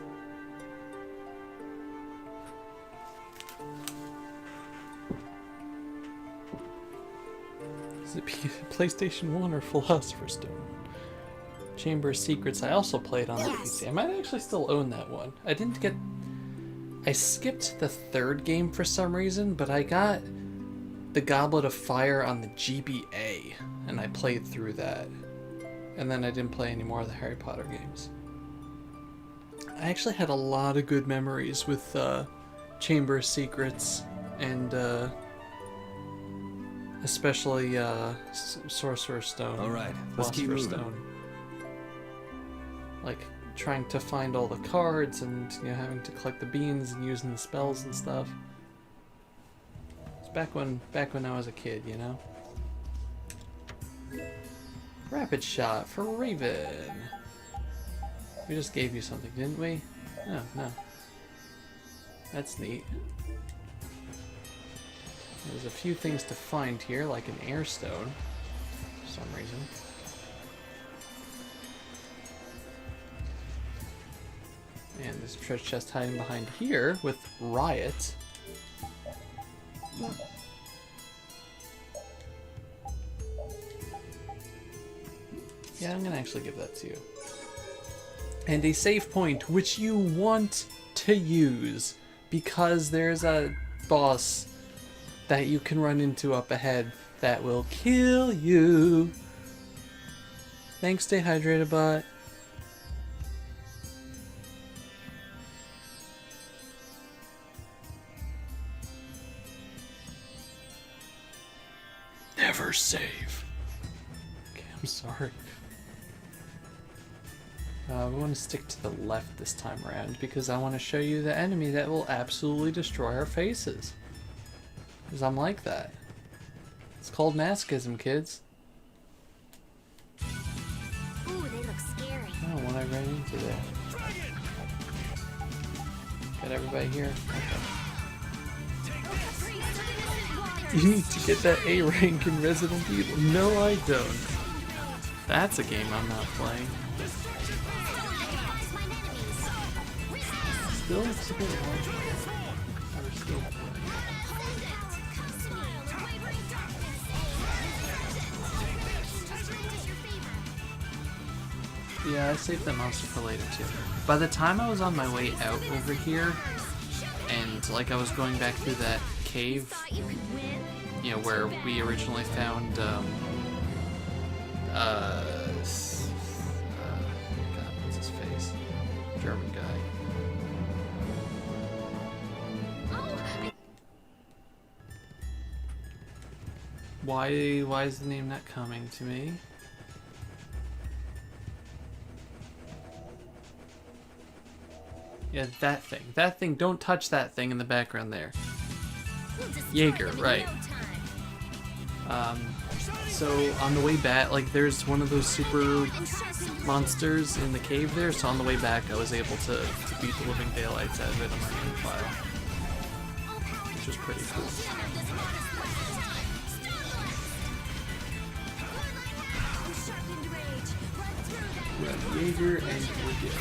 Is it PlayStation 1 or Philosopher's Stone? Chamber of Secrets I also played on the PC. I might actually still own that one. I skipped the third game for some reason, but I got the Goblet of Fire on the GBA, and I played through that. And then I didn't play any more of the Harry Potter games. I actually had a lot of good memories with Chamber of Secrets and especially Sorcerer's Stone. All right, let's keep Philosopher's moving. Stone. Like trying to find all the cards and having to collect the beans and using the spells and stuff. It's back when I was a kid, you know. Rapid shot for Raven. We just gave you something, didn't we? Oh, no. That's neat. There's a few things to find here, like an air stone, for some reason. And there's a treasure chest hiding behind here with Riot. Yeah, I'm gonna actually give that to you. And a save point, which you want to use, because there's a boss that you can run into up ahead that will kill you. Thanks, stay hydrated, bot. Never save. Okay, I'm sorry. We want to stick to the left this time around because I want to show you the enemy that will absolutely destroy our faces. Because I'm like that. It's called masochism, kids. Ooh, they look scary. Oh, what I ran into there. Got everybody here? Okay. You need to get that A rank in Resident Evil. No, I don't. That's a game I'm not playing. Still, it's a bit hard. We're still playing. Yeah, I saved that monster for later too. By the time I was on my way out over here, and like I was going back through that cave, you know, where we originally found, God, what's his face? German guy. Why is the name not coming to me? Yeah, that thing. That thing, don't touch that thing in the background there. Jaeger, right. So on the way back, like there's one of those super monsters in the cave there, so on the way back I was able to beat the living daylights out of it on my main file. Which was pretty cool. We have Jaeger and we're good.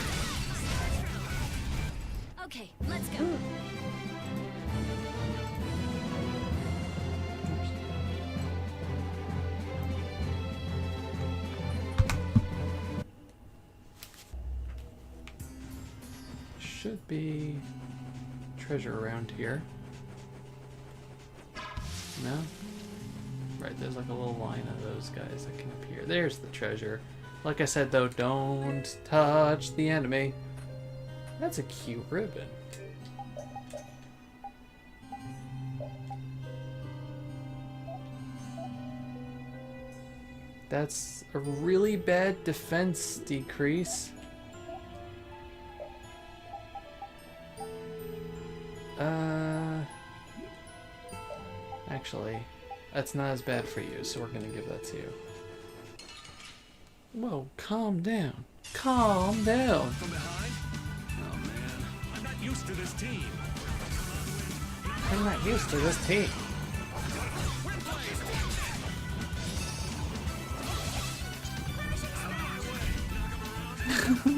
Okay, let's go. Should be treasure around here. No? Right, there's like a little line of those guys that can appear. There's the treasure. Like I said though, don't touch the enemy. That's a cute ribbon. That's a really bad defense decrease. Actually, that's not as bad for you, so we're gonna give that to you. Whoa, calm down. Calm down. From behind? Oh man, I'm not used to this team. I'm not used to this team.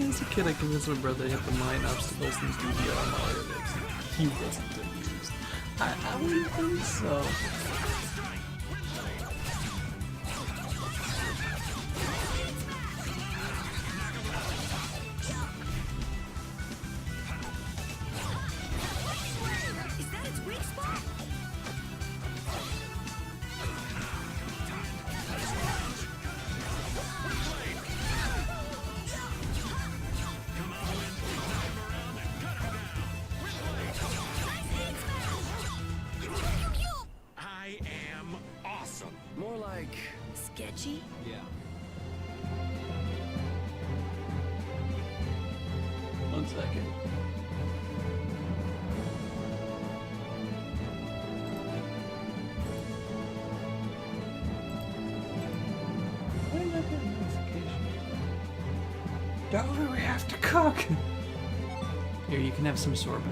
As a kid, I convinced my brother to hit the mine obstacles and do the Mario lives. He wasn't amused. I wouldn't think so. More like... sketchy? Yeah. One second. Why did I get a notification? Don't we have to cook? Here, you can have some sorbet.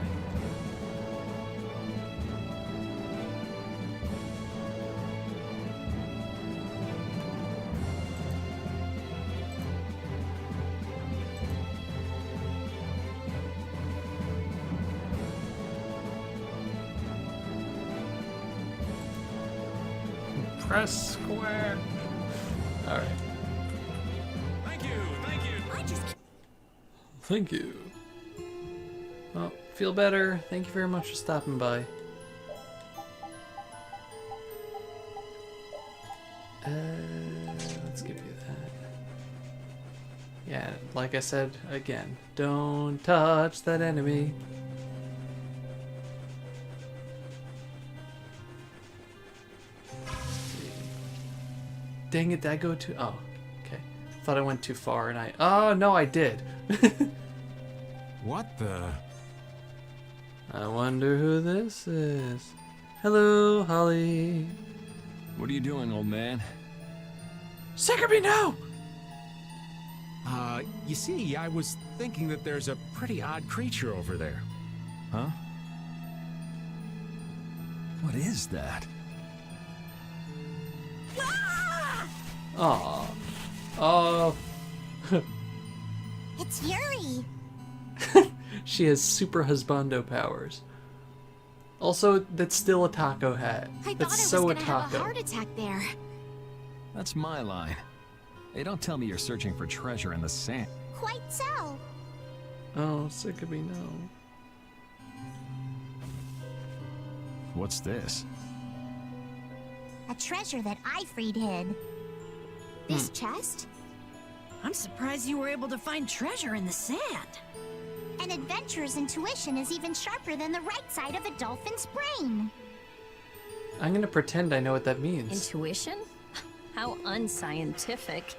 Press square. All right. Thank you, thank you. Thank you. Well, feel better. Thank you very much for stopping by. Let's give you that. Yeah, like I said again, don't touch that enemy. Dang it, did I go too... Oh, okay. Thought I went too far and I... Oh, no, I did. What the... I wonder who this is. Hello, Holly. What are you doing, old man? Sickerby, no! You see, I was thinking that there's a pretty odd creature over there. Huh? What is that? Aw. Oh. It's Yuri. She has super husbando powers. Also, that's still a taco hat. I That's thought I so was a gonna have a taco. heart attack there. That's my line. Hey, don't tell me you're searching for treasure in the sand. Quite so. Oh, so it could be no. What's this? A treasure that I freed hid. This chest? I'm surprised you were able to find treasure in the sand. An adventurer's intuition is even sharper than the right side of a dolphin's brain. I'm gonna pretend I know what that means. Intuition? How unscientific.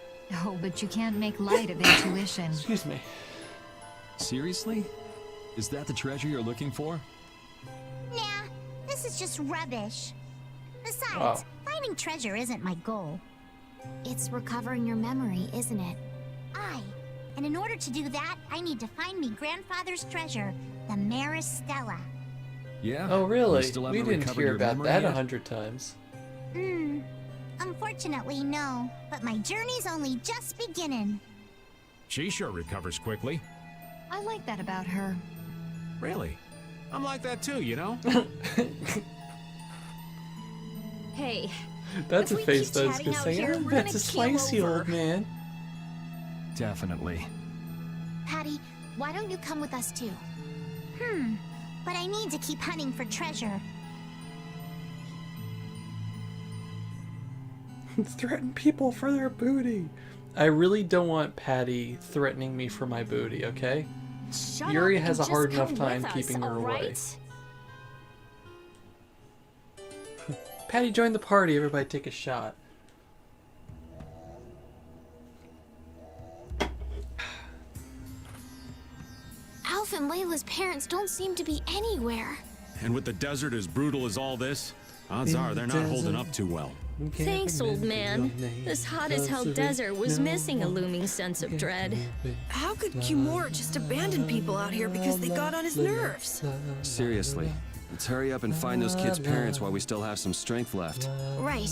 Oh, but you can't make light of intuition. Excuse me. Seriously? Is that the treasure you're looking for? Nah, this is just rubbish. Besides, Oh. finding treasure isn't my goal. It's recovering your memory, isn't it? And in order to do that, I need to find me grandfather's treasure, the Maris Stella. Yeah? Oh, really? You still We haven't didn't recovered hear your about memory that yet? 100 times. Unfortunately, no. But my journey's only just beginning. She sure recovers quickly. I like that about her. Really? I'm like that too, you know? Hey, That's a If we face keep that I was chatting gonna out say. here, Oh, we're that's a gonna keel spicy over. old man. Definitely. Patty, why don't you come with us too? But I need to keep hunting for treasure. Threaten people for their booty. I really don't want Patty threatening me for my booty, okay? shut Yuri up has a and hard just enough come time with us, keeping her away. alright? Patty, join the party. Everybody take a shot. Alf and Layla's parents don't seem to be anywhere. And with the desert as brutal as all this, odds are they're not holding up too well. Thanks, old man. This hot as hell desert was missing a looming sense of dread. How could Kimura just abandon people out here because they got on his nerves? Seriously, let's hurry up and find those kids' parents while we still have some strength left. Right.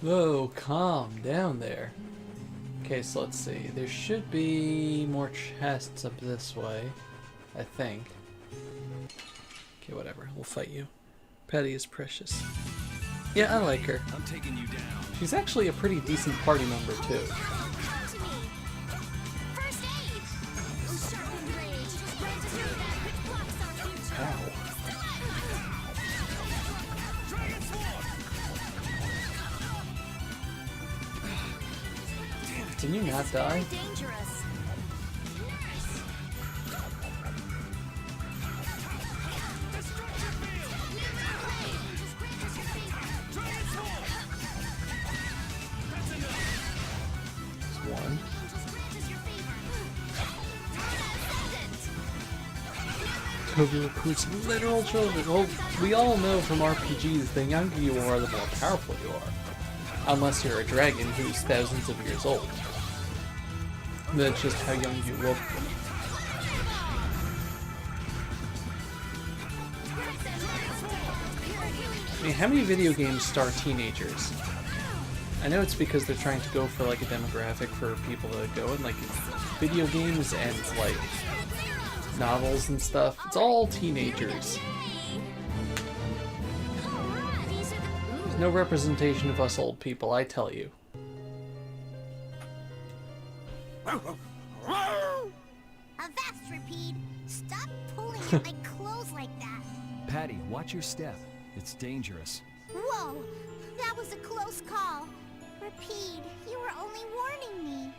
Whoa, calm down there. Okay, so let's see. There should be more chests up this way, I think. Okay, whatever. We'll fight you. Patty is precious. Yeah, I like her. I'm taking you down. She's actually a pretty decent party member, too. First aid! Sharpened rage. Which blocks our future. Ow. Can you not die? Dangerous. Just one. Toby recruits literal children. Well, we all know from RPGs, the younger you are, the more powerful you are. Unless you're a dragon who's thousands of years old. That's just how young you look. I mean, how many video games star teenagers? I know it's because they're trying to go for like a demographic for people to go in, like video games and like novels and stuff. It's all teenagers. There's no representation of us old people, I tell you. Avast, Repeat! Stop pulling at my clothes like that! Patty, watch your step. It's dangerous. Whoa! That was a close call. Repeat, you were only warning me.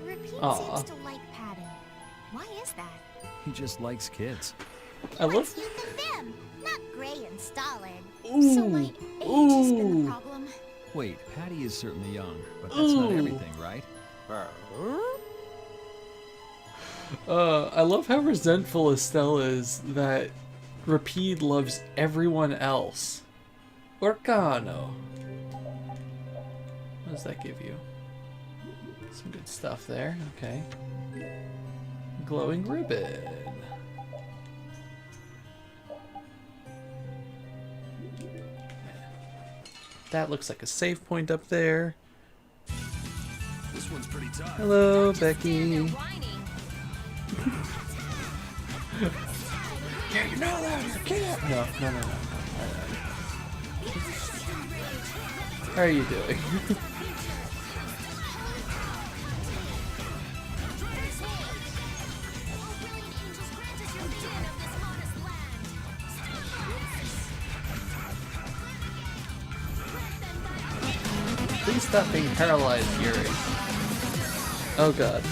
Repeat Aw. seems to like Patty. Why is that? He just likes kids. I love. What's youth and vim? Not gray and stolid. Ooh. So my age has been the problem. Wait, Patty is certainly young, but that's not Ooh. everything, right? I love how resentful Estelle is that Rapide loves everyone else. Orcano. What does that give you? Some good stuff there. Okay. Glowing ribbon. That looks like a save point up there. This one's pretty tough. Hello, Becky. Yeah, you know that. You can't. No. How are you doing? Please stop being paralyzed, Yuri. Oh god.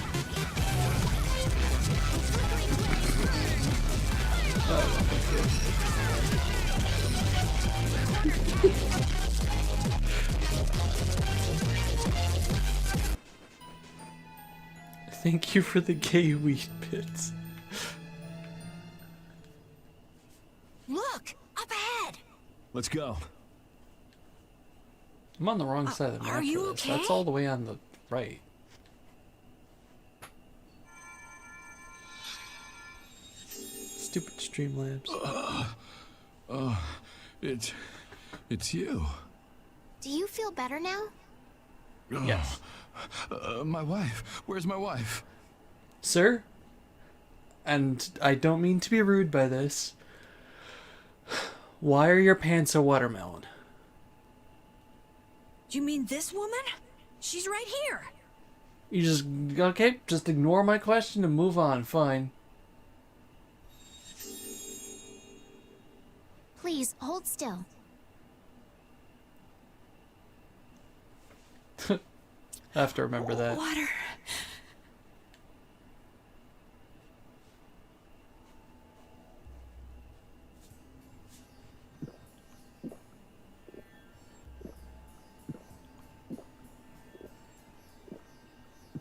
Thank you for the gay weed bits. Look! Up ahead! Let's go. I'm on the wrong side of the map. Are you for this. okay? That's all the way on the right. Stupid Streamlabs. It's you. Do you feel better now? Yes. My wife. Where's my wife? Sir? And I don't mean to be rude by this. Why are your pants a watermelon? Do you mean this woman? She's right here. You just, okay, just ignore my question and move on, fine. Please, hold still. I have to remember that. Water.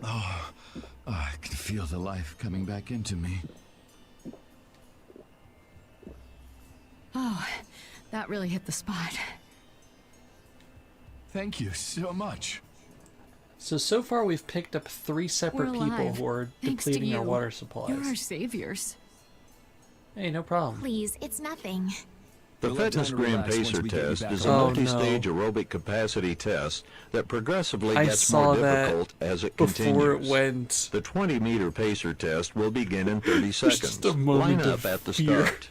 Oh, I can feel the life coming back into me. Oh, that really hit the spot. Thank you so much. So far we've picked up 3 separate We're people alive, who are thanks to depleting our you. water supplies. You're our saviors. Hey, no problem. Please, it's nothing. The We'll have time Fitness to Gram relax once Pacer we get you test back is on a Oh, multi-stage no. aerobic capacity test that progressively I gets saw more that difficult as it before continues. it went. The 20-meter pacer test will begin in 30 There's seconds. just a moment Line of up at the fear. start.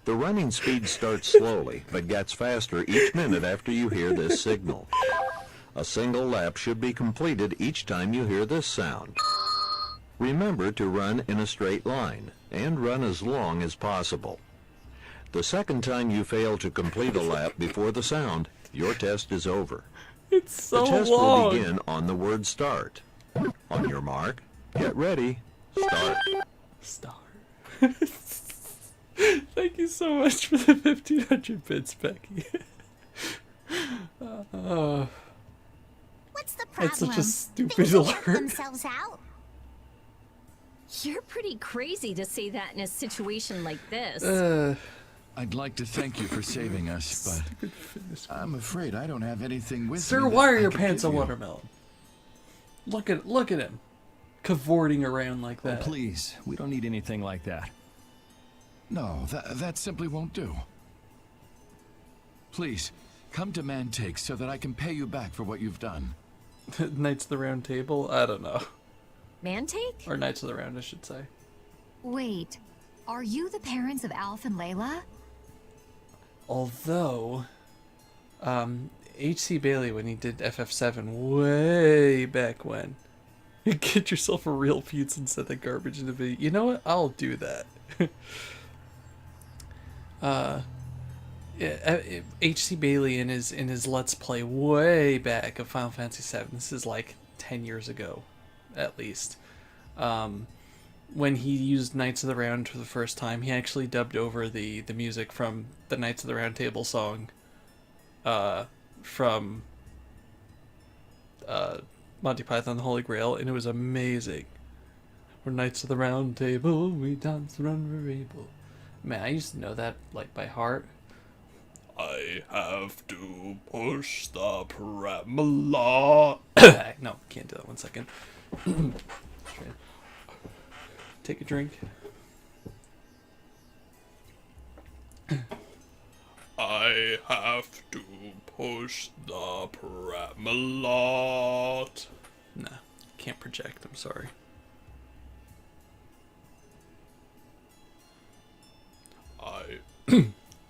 The running speed starts slowly, but gets faster each minute after you hear this signal. A single lap should be completed each time you hear this sound. Remember to run in a straight line, and run as long as possible. The second time you fail to complete a lap before the sound, your test is over. It's so The test long. will begin on the word start. On your mark, get ready, start. Star. Thank you so much for the 1500 bits, Becky. What's the That's problem? such a stupid Things will work alert. themselves out. You're pretty crazy to say that in a situation like this. I'd like to thank you for saving us, but I'm afraid I don't have anything with me. Sir, that why are I your could pants a give you. watermelon? Look at him, cavorting around like Oh, that. please, we don't need anything like that. No, that simply won't do. Please, come to Mantake so that I can pay you back for what you've done. Knights of the Round Table? I don't know. Mantake? Or Knights of the Round, I should say. Wait, are you the parents of Alf and Layla? Although, H.C. Bailey, when he did FF7 way back when, get yourself a real pizza and set that garbage in the video. You know what? I'll do that. H.C. Bailey in his Let's Play way back of Final Fantasy VII. This is like 10 years ago, at least. When he used Knights of the Round for the first time, he actually dubbed over the music from the Knights of the Round Table song from Monty Python and the Holy Grail, and it was amazing. We're Knights of the Round Table, we dance around we're able. Man, I used to know that like by heart. I I have to push the parabola. No, can't do that. 1 second. Take a drink. I have to push the parabola. Nah, can't project. I'm sorry.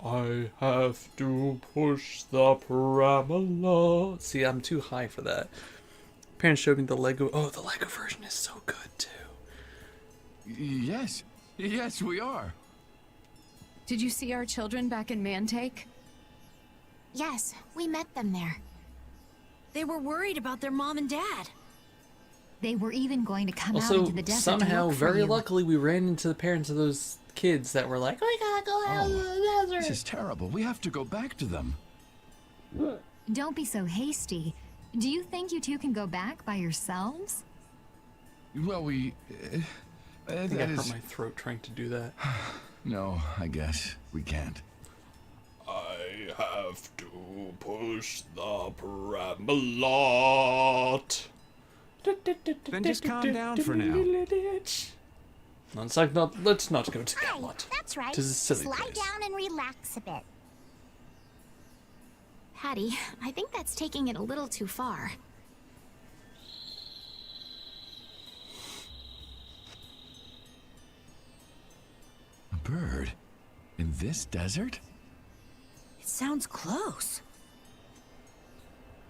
I have to push the parabola. See, I'm too high for that. Parents showed me the Lego. Oh, the Lego version is so good too. Yes, yes, we are. Did you see our children back in Mantake? Yes, we met them there. They were worried about their mom and dad. They were even going to come out Also, into the desert somehow, to look for very you. luckily, we ran into the parents of those kids that were like, "We gotta go out to the desert." This is terrible. We have to go back to them. Don't be so hasty. Do you think you two can go back by yourselves? Well, we... I think I hurt my throat trying to do that. No, I guess we can't. I have to push the parabola. Then just calm down for now. No, it's like let's not go to Camelot. That's right. 'Tis a silly Slide place. down and relax a bit. Hattie, I think that's taking it a little too far. A bird? In this desert? It sounds close.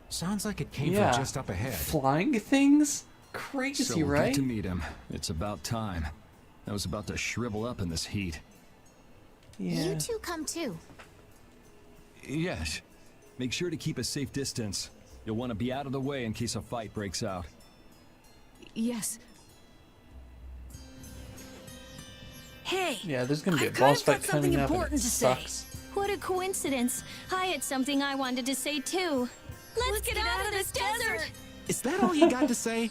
Sounds like it came Yeah, from just up ahead. flying things? Crazy, So we'll right? get to meet him. It's about time. I was about to shrivel up in this heat. Yeah. You two come too. Yes. Make sure to keep a safe distance. You'll want to be out of the way in case a fight breaks out. Yes. Hey. Yeah, there's gonna be a I've boss got fight something coming up. And important it to say. sucks. What a coincidence. I had something I wanted to say too. Let's get out of this desert! Is that all you got to say?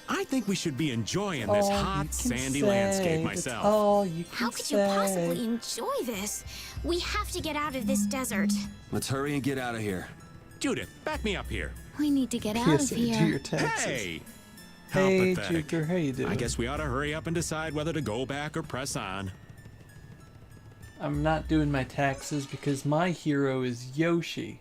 I think we should be enjoying this All you hot, can sandy say, landscape that's myself. all you can How could you say. possibly enjoy this? We have to get out of this desert. Let's hurry and get out of here. Judith, back me up here. We need to get out Yes, of do here. Hey! your taxes. How Hey, pathetic. Jupiter, how you doing? I guess we ought to hurry up and decide whether to go back or press on. I'm not doing my taxes because my hero is Yoshi.